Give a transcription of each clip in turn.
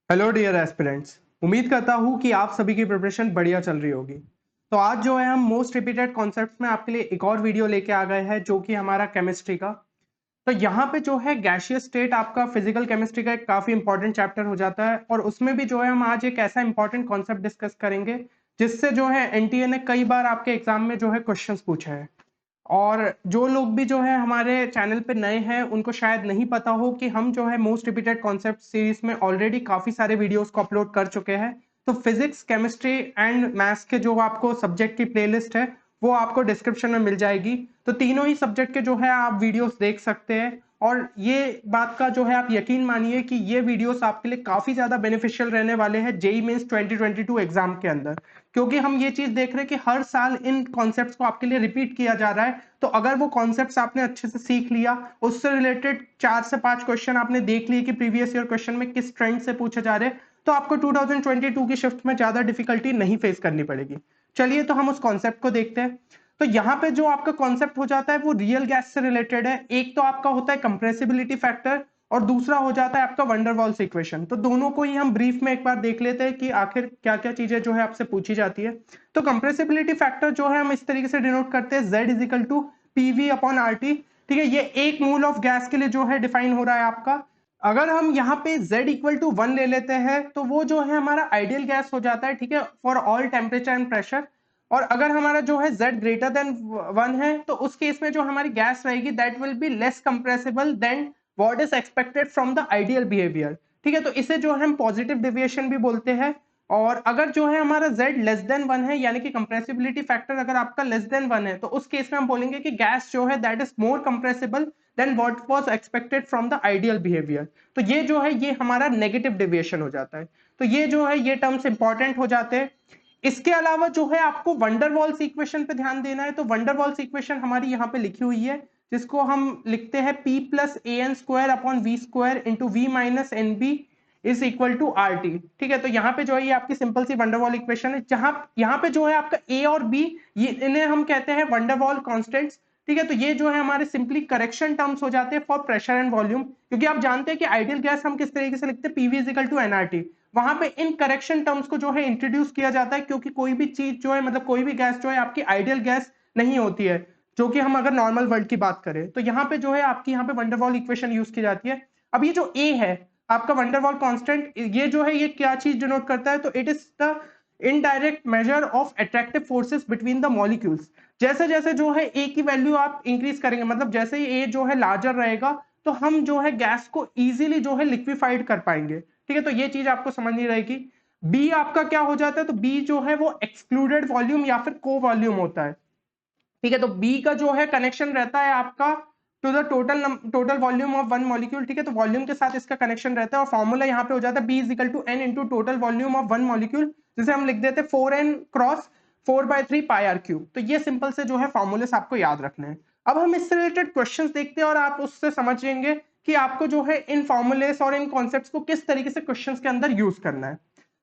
Hello dear aspirants. उम्मीद करता हूँ कि आप सभी की प्रिपरेशन बढ़िया चल रही होगी। तो आज जो है हम मोस्ट रिपीटेड कॉन्सेप्ट्स में आपके लिए एक और वीडियो लेके आ गए हैं जो कि हमारा केमिस्ट्री का। तो यहाँ पे जो है गैसियस स्टेट आपका फिजिकल केमिस्ट्री का एक काफी इंपॉर्टेंट चैप्टर हो जाता है और उसमें भी जो है हम आज एक ऐसा इंपॉर्टेंट कॉन्सेप्ट डिस्कस करेंगे जिससे जो है एनटीए ने कई बार आपके एग्जाम में जो है क्वेश्चंस पूछे हैं। और जो लोग भी जो है हमारे चैनल पे नए हैं उनको शायद नहीं पता हो कि हम जो है मोस्ट रिपीटेड कॉन्सेप्ट सीरीज में ऑलरेडी काफी सारे वीडियोस को अपलोड कर चुके हैं। तो फिजिक्स केमिस्ट्री एंड मैथ्स के जो आपको सब्जेक्ट की प्लेलिस्ट है वो आपको डिस्क्रिप्शन में मिल जाएगी। तो तीनों ही सब्जेक्ट के जो है आप वीडियोस देख सकते हैं और ये बात का जो है आप यकीन मानिए कि ये वीडियोस आपके लिए काफी ज्यादा बेनिफिशियल रहने वाले हैं जेईई मेंस 2022 एग्जाम के अंदर, क्योंकि हम ये चीज देख रहे हैं कि हर साल इन कॉन्सेप्ट्स को आपके लिए रिपीट किया जा रहा है। तो अगर वो कॉन्सेप्ट्स आपने अच्छे से सीख लिया, उससे रिलेटेड 4 से 5 क्वेश्चन आपने देख लिए कि प्रीवियस ईयर क्वेश्चन में किस ट्रेंड से पूछे जा रहे हैं, तो आपको 2022 की शिफ्ट में ज्यादा डिफिकल्टी नहीं फेस करनी पड़ेगी। चलिए तो हम उस कॉन्सेप्ट को देखते हैं। तो यहाँ पे जो आपका कॉन्सेप्ट हो जाता है वो रियल गैस से रिलेटेड है। एक तो आपका होता है कंप्रेसिबिलिटी फैक्टर और दूसरा हो जाता है आपका वंडरवॉल्स इक्वेशन। तो दोनों को ही हम ब्रीफ में एक बार देख लेते हैं कि आखिर क्या क्या चीजें जो है आपसे पूछी जाती है। तो कंप्रेसिबिलिटी फैक्टर जो है हम इस तरीके से डिनोट करते हैं Z is equal to PV upon R T. ठीक है, ये एक मोल ऑफ गैस के लिए जो है डिफाइन हो रहा है आपका। अगर हम यहाँ पे Z इक्वल टू 1 ले लेते हैं तो वो जो है हमारा आइडियल गैस हो जाता है, ठीक है, for all temperature and pressure. और अगर हमारा जो है Z ग्रेटर देन 1 है तो उस केस में जो हमारी गैस रहेगी that will be less compressible than what is expected from the ideal behaviour. ठीक है, तो इसे जो है हम पॉजिटिव डेविएशन भी बोलते हैं। और अगर जो है हमारा Z लेस देन 1 है यानी कि कंप्रेसिबिलिटी फैक्टर अगर आपका लेस देन 1 है तो उस केस में हम बोलेंगे कि गैस जो है that is more compressible than what was expected from the ideal behaviour. तो ये जो है ये हमारा नेगेटिव डेविएशन हो जाता है। तो ये जो है ये टर्म्स इंपॉर्टेंट हो जाते हैं। इसके अलावा जो है आपको वंडरवॉल्स इक्वेशन पे ध्यान देना है। तो वंडरवॉल्स इक्वेशन हमारी यहाँ पे लिखी हुई है जिसको हम लिखते हैं p plus A N square upon V square into V minus N B is equal to R T. ठीक है, तो यहाँ पे जो है ये आपकी सिंपल सी वंडरवॉल इक्वेशन है जहां यहाँ पे जो है आपका ए और बी ये इन्हें हम कहते हैं वंडरवॉल कॉन्स्टेंट्स। ठीक है, तो ये जो है हमारे सिंपली करेक्शन टर्म्स हो जाते हैं फॉर प्रेशर एंड वॉल्यूम, क्योंकि आप जानते हैं कि आइडियल गैस हम किस तरीके से लिखते हैं PV is equal to NRT. वहां पे इन करेक्शन टर्म्स को जो है इंट्रोड्यूस किया जाता है क्योंकि कोई भी चीज जो है मतलब कोई भी गैस जो है आपकी आइडियल गैस नहीं होती है, जो कि हम अगर नॉर्मल वर्ल्ड की बात करें तो यहाँ पे जो है आपकी यहाँ पे वंडरवॉल इक्वेशन यूज की जाती है। अब ये जो ए है आपका वंडरवॉल कांस्टेंट, ये जो है ये क्या चीज डिनोट करता है, तो it is the indirect measure of attractive forces between the molecules. जैसे जैसे जो है ए की वैल्यू आप इंक्रीज करेंगे, मतलब जैसे ही ए जो है लार्जर रहेगा तो हम जो है गैस को इजीली जो है लिक्विफाइड कर पाएंगे। ठीक है, तो ये चीज आपको समझनी रहेगी। बी आपका क्या हो जाता है, तो बी जो है वो एक्सक्लूडेड वॉल्यूम या फिर को वॉल्यूम होता है। ठीक है, तो बी का जो है कनेक्शन रहता है आपका to the total volume of one molecule. ठीक है, तो वॉल्यूम के साथ इसका कनेक्शन रहता है और फॉर्मूला यहाँ पे हो जाता है B is equal to N into total volume of one molecule, जिसे हम लिख देते हैं 4n cross 4/3 pi are cube. तो ये सिंपल से जो है फॉर्मूले आपको याद रखने हैं। अब हम इससे रिलेटेड क्वेश्चंस देखते हैं और आप उससे समझेंगे कि आपको जो है इन फॉर्मूलेस और इन कॉन्सेप्ट्स को किस तरीके से क्वेश्चंस के अंदर यूज करना है।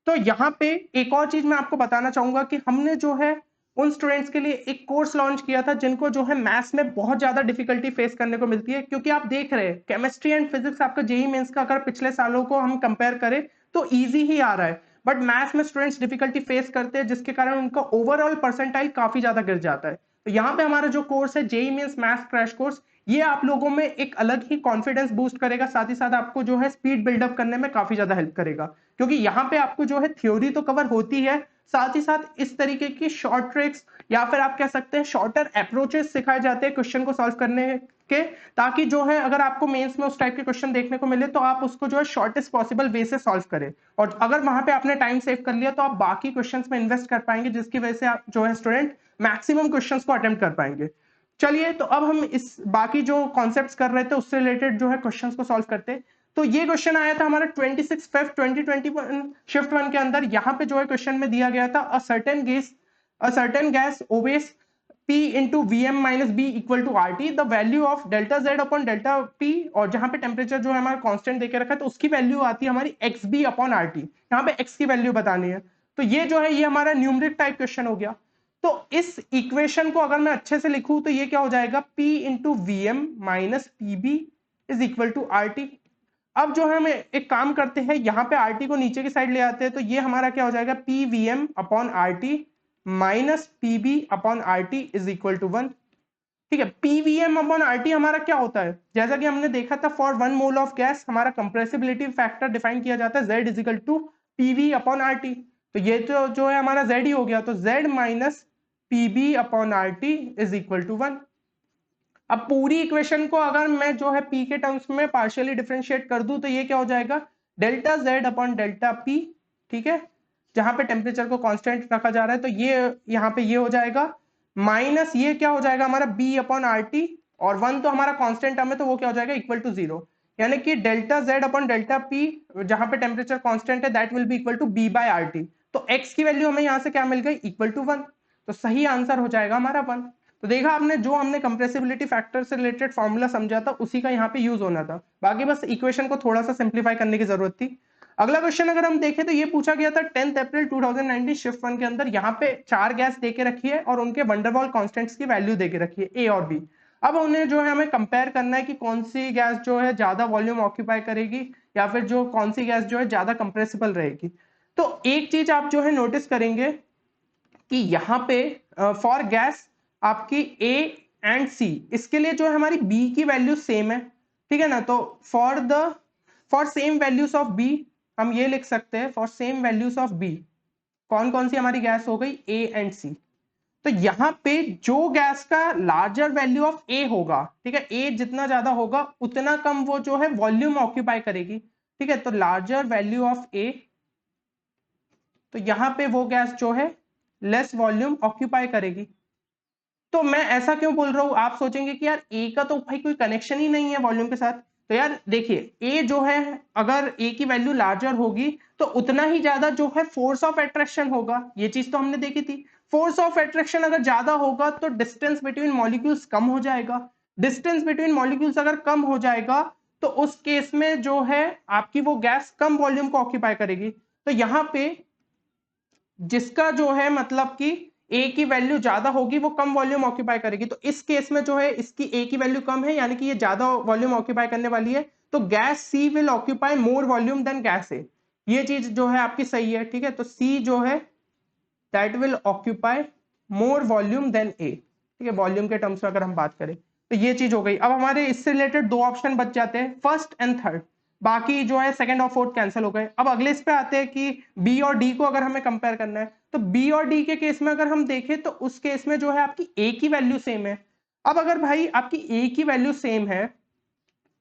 तो यहाँ पे एक और चीज मैं आपको बताना चाहूंगा कि हमने जो है उन स्टूडेंट्स के लिए एक कोर्स लॉन्च किया था जिनको जो है मैथ्स में बहुत ज्यादा डिफिकल्टी फेस करने को मिलती है, क्योंकि आप देख रहे हैं केमिस्ट्री एंड फिजिक्स आपका जेईई मेंस का अगर पिछले सालों को हम कंपेयर करें तो इजी ही आ रहा है, बट मैथ्स में स्टूडेंट्स डिफिकल्टी फेस करते हैं जिसके कारण उनका ओवरऑल परसेंटाइल काफी ज्यादा गिर जाता है। तो यहाँ पे हमारा जो कोर्स है JEE mains maths crash course, ये आप लोगों में एक अलग ही कॉन्फिडेंस बूस्ट करेगा, साथ ही साथ आपको जो है स्पीड बिल्डअप करने में काफी ज्यादा हेल्प करेगा, क्योंकि यहाँ पे आपको जो है थ्योरी तो कवर होती है, साथ ही साथ इस तरीके की शॉर्ट ट्रिक्स या फिर आप कह सकते हैं शॉर्टर अप्रोचेस सिखाए जाते हैं क्वेश्चन को सॉल्व करने के, ताकि जो है अगर आपको मेंस में उस टाइप के क्वेश्चन देखने को मिले तो आप उसको जो है शॉर्टेस्ट पॉसिबल वे से सॉल्व करें। और अगर वहां पे आपने टाइम सेव कर लिया तो आप बाकी क्वेश्चंस में इन्वेस्ट कर पाएंगे, जिसकी वजह से आप जो है स्टूडेंट मैक्सिमम क्वेश्चंस को अटेम्प्ट कर पाएंगे। चलिए तो अब हम इस बाकी जो कॉन्सेप्ट्स कर रहे थे उससे रिलेटेड जो है क्वेश्चंस को सॉल्व करते हैं। तो ये क्वेश्चन आया था हमारा 26 फेब 2021 शिफ्ट 1 के अंदर। यहाँ पे जो है क्वेश्चन में दिया गया था a certain gas obeys P into Vm minus B equal to RT, the value of delta Z upon delta P, और जहां पे टेम्परेचर जो है हमारा कांस्टेंट देके रखा है तो उसकी वैल्यू आती है हमारी XB अपॉन RT। यहाँ पे X की वैल्यू बतानी है। तो ये जो है ये हमारा न्यूमरिक टाइप क्वेश्चन हो गया। तो इस इक्वेशन को अगर मैं अच्छे से लिखूं तो ये क्या हो जाएगा, P into V M minus P B is equal to R T. अब जो है हम एक काम करते हैं, यहाँ पे आरटी को नीचे की साइड ले आते हैं, तो ये हमारा क्या हो जाएगा, PVM upon RT minus PB upon RT is equal to 1। ठीक है, पीवीएम अपॉन आरटी हमारा क्या होता है, जैसा कि हमने देखा था फॉर 1 मोल ऑफ गैस हमारा कंप्रेसिबिलिटी फैक्टर डिफाइन किया जाता है Z is equal to PV upon RT. तो ये तो जो है हमारा Z ही हो गया, तो Z minus PB upon RT is equal to 1। अब पूरी इक्वेशन को अगर मैं जो है P के टर्म्स में पार्शियली डिफरेंशिएट कर दूं तो ये क्या हो जाएगा, delta Z upon delta P। ठीक है, जहां पे टेम्परेचर को कांस्टेंट रखा जा रहा है, तो ये यहाँ पे ये हो जाएगा माइनस ये क्या हो जाएगा हमारा B अपॉन आर टी, और 1 तो हमारा कांस्टेंट टर्म है तो वो क्या हो जाएगा इक्वल टू 0, यानी कि delta Z upon delta P जहां पे टेम्परेचर कांस्टेंट है that will be equal to B by R T. तो x की वैल्यू हमें यहाँ से क्या मिल गई, इक्वल टू 1। तो सही आंसर हो जाएगा हमारा 1। तो देखा आपने, जो हमने कंप्रेसिबिलिटी फैक्टर से रिलेटेड फॉर्मूला समझा था उसी का यहाँ पे यूज होना था, बाकी बस इक्वेशन को थोड़ा सा सिंप्लीफाई करने की जरूरत थी। अगला क्वेश्चन अगर हम देखें तो ये पूछा गया था 10 अप्रैल 2019 शिफ्ट 1 के अंदर, यहाँ पे 4 गैस देके रखी है और उनके वंडरवॉल कांस्टेंट्स की वैल्यू देके रखी है ए और बी। अब उन्हें जो है हमें कंपेयर करना है कि कौन सी गैस जो है ज्यादा वॉल्यूम ऑक्यूपाई करेगी या फिर जो कौन सी गैस जो है ज्यादा कंप्रेसिबल रहेगी। तो एक चीज आप जो है नोटिस करेंगे कि यहाँ पे फॉर गैस आपकी ए एंड सी, इसके लिए जो है हमारी बी की वैल्यू सेम है। ठीक है ना, तो for same values of B हम ये लिख सकते हैं, for same values of B कौन कौन सी हमारी गैस हो गई, ए एंड सी। तो यहाँ पे जो गैस का लार्जर वैल्यू ऑफ ए होगा, ठीक है, ए जितना ज्यादा होगा उतना कम वो जो है वॉल्यूम ऑक्यूपाई करेगी। ठीक है, तो लार्जर वैल्यू ऑफ ए, तो यहाँ पे वो गैस जो है लेस वॉल्यूम ऑक्यूपाई करेगी। तो मैं ऐसा क्यों बोल रहा हूं, आप सोचेंगे कि यार ए का तो भाई कोई कनेक्शन ही नहीं है वॉल्यूम के साथ। तो यार देखिए, ए जो है अगर ए की वैल्यू लार्जर होगी तो उतना ही ज्यादा जो है फोर्स ऑफ अट्रैक्शन होगा, ये चीज तो हमने देखी थी। फोर्स ऑफ अट्रैक्शन अगर ज्यादा होगा तो डिस्टेंस बिटवीन मॉलिक्यूल्स कम हो जाएगा। डिस्टेंस बिटवीन मॉलिक्यूल्स अगर कम हो जाएगा तो उस केस में जो है आपकी वो गैस कम वॉल्यूम को ऑक्यूपाई करेगी। तो यहाँ पे जिसका जो है मतलब कि ए की वैल्यू ज्यादा होगी वो कम वॉल्यूम ऑक्यूपाई करेगी, तो इस केस में जो है इसकी ए की वैल्यू कम है यानी कि ये ज्यादा वॉल्यूम ऑक्यूपाई करने वाली है, तो gas C will occupy more volume than gas A. ये चीज जो है आपकी सही है। ठीक है, तो सी जो है that will occupy more volume than A. ठीक है, वॉल्यूम के टर्म्स में अगर हम बात करें तो ये चीज हो गई। अब हमारे इससे रिलेटेड दो ऑप्शन बच जाते हैं, फर्स्ट एंड थर्ड, बाकी जो है सेकंड और फोर्थ कैंसिल हो गए। अब अगले इस पे आते हैं कि बी और डी को अगर हमें कंपेयर करना है, तो बी और डी के केस में अगर हम देखें तो उस केस में जो है आपकी ए की वैल्यू सेम है। अब अगर भाई आपकी ए की वैल्यू सेम है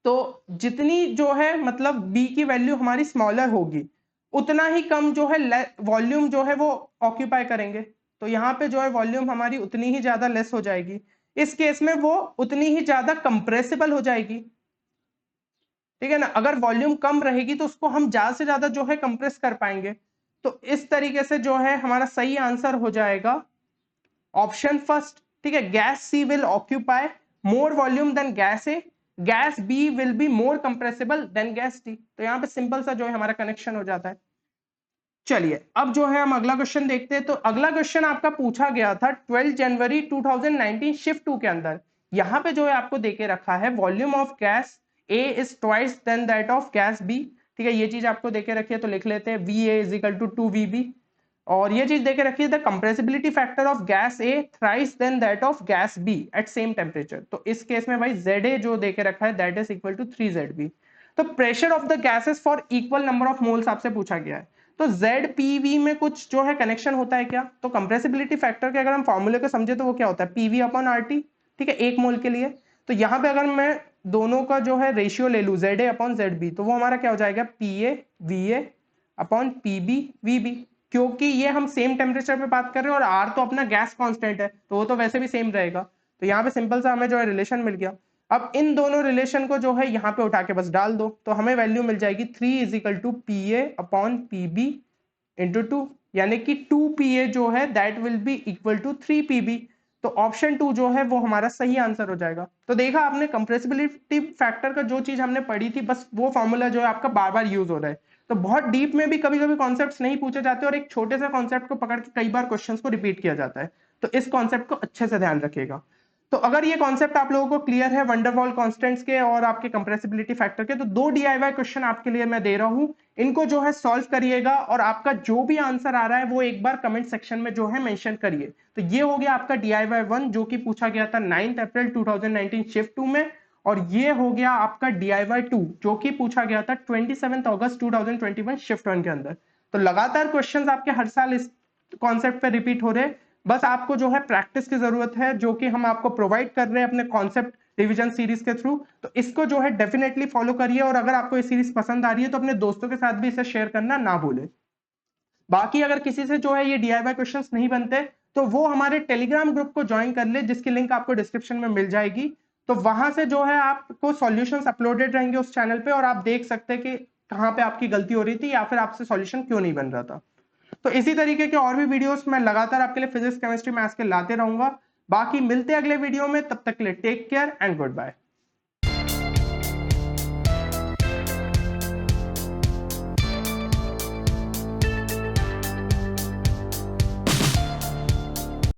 तो जितनी जो है मतलब बी की वैल्यू हमारी स्मॉलर होगी उतना ही कम जो है वॉल्यूम जो है वो ऑक्यूपाई करेंगे। तो यहाँ पे जो है वॉल्यूम हमारी उतनी ही ज्यादा लेस हो जाएगी, इस केस में वो उतनी ही ज्यादा कंप्रेसिबल हो जाएगी। ठीक है ना, अगर वॉल्यूम कम रहेगी तो उसको हम ज्यादा से ज्यादा जो है कंप्रेस कर पाएंगे। तो इस तरीके से जो है हमारा सही आंसर हो जाएगा ऑप्शन फर्स्ट। ठीक है, gas C will occupy more volume than gas A, gas B will be more compressible than gas D. तो यहाँ पे सिंपल सा जो है हमारा कनेक्शन हो जाता है। चलिए अब जो है हम अगला क्वेश्चन देखते हैं। तो अगला क्वेश्चन आपका पूछा गया था 12 जनवरी 2019 शिफ्ट 2 के अंदर। यहाँ पे जो है आपको देके रखा है volume of gas A is twice than that of gas B. ठीक है, ये चीज आपको देके रखी है तो लिख लेते हैं V A is equal to 2 VB। और ये चीज देके रखी है the compressibility factor of gas A thrice than that of gas B at same temperature. तो इस केस में भाई ZA जो देके रखा है that is equal to 3ZB। तो pressure of the gases for equal number of moles आपसे पूछा गया है। तो ZPV में कुछ जो है कनेक्शन होता है क्या, तो कंप्रेसिबिलिटी फैक्टर के अगर हम फॉर्मूले को समझे तो वो क्या होता है PV अपॉन RT। ठीक है, एक मोल के लिए। तो यहाँ पे अगर मैं दोनों का जो है रेशियो ले लूं ZA अपॉन ZB तो वो हमारा क्या हो जाएगा PA VA upon PB VB, क्योंकि ये हम सेम टेम्परेचर पे बात कर रहे हैं और R तो अपना गैस कांस्टेंट है तो वो तो वैसे भी सेम रहेगा। तो यहाँ पे सिंपल सा हमें जो है रिलेशन मिल गया। अब इन दोनों रिलेशन को जो है यहाँ पे उठा के बस डाल दो तो हमें वैल्यू मिल जाएगी 3 is equal to PA upon PB into 2, यानी कि 2PA जो है that will be equal to 3PB। तो ऑप्शन 2 जो है वो हमारा सही आंसर हो जाएगा। तो देखा आपने कंप्रेसिबिलिटी फैक्टर का जो चीज हमने पढ़ी थी बस वो फॉर्मूला जो है आपका बार बार यूज हो रहा है। तो बहुत डीप में भी कभी कभी कॉन्सेप्ट्स नहीं पूछे जाते और एक छोटे से कॉन्सेप्ट को पकड़ के कई बार क्वेश्चंस को रिपीट किया जाता है, तो इस कॉन्सेप्ट को अच्छे से ध्यान रखिएगा। तो अगर ये कॉन्सेप्ट आप लोगों को क्लियर है वंडरवॉल कांस्टेंट्स के और आपके कंप्रेसिबिलिटी फैक्टर के, तो 2 DIY क्वेश्चन आपके लिए मैं दे रहा हूं, इनको जो है सॉल्व करिएगा और आपका जो भी आंसर आ रहा है वो एक बार कमेंट सेक्शन में जो है मेंशन करिए। तो ये हो गया आपका DIY 1 जो कि पूछा गया था 9 अप्रैल 2019 शिफ्ट 2 में, और ये हो गया आपका DIY 2 जो कि पूछा गया था 27 अगस्त 2021 शिफ्ट 1 के अंदर। तो लगातार क्वेश्चंस आपके हर साल इस कॉन्सेप्ट पे रिपीट हो रहे, बस आपको जो है प्रैक्टिस की जरूरत है, जो कि हम आपको प्रोवाइड कर रहे हैं अपने कॉन्सेप्ट रिवीजन सीरीज के थ्रू। तो इसको जो है डेफिनेटली फॉलो करिए, और अगर आपको ये सीरीज पसंद आ रही है तो अपने दोस्तों के साथ भी इसे शेयर करना ना भूलें। बाकी अगर किसी से जो है ये DIY क्वेश्चंस नहीं बनते तो वो हमारे टेलीग्राम ग्रुप को ज्वाइन कर ले, जिसकी लिंक आपको डिस्क्रिप्शन में मिल जाएगी। तो वहां से जो है आपको सॉल्यूशंस अपलोडेड रहेंगे उस चैनल पे, और आप देख सकते हैं कि कहाँ पे आपकी गलती हो रही थी या फिर आपसे सॉल्यूशन क्यों नहीं बन रहा था। तो इसी तरीके के और भी वीडियोस मैं लगातार आपके लिए फिजिक्स केमिस्ट्री मैथ्स के लाते रहूंगा। बाकी मिलते हैं अगले वीडियो में, तब तक के लिए take care and good bye.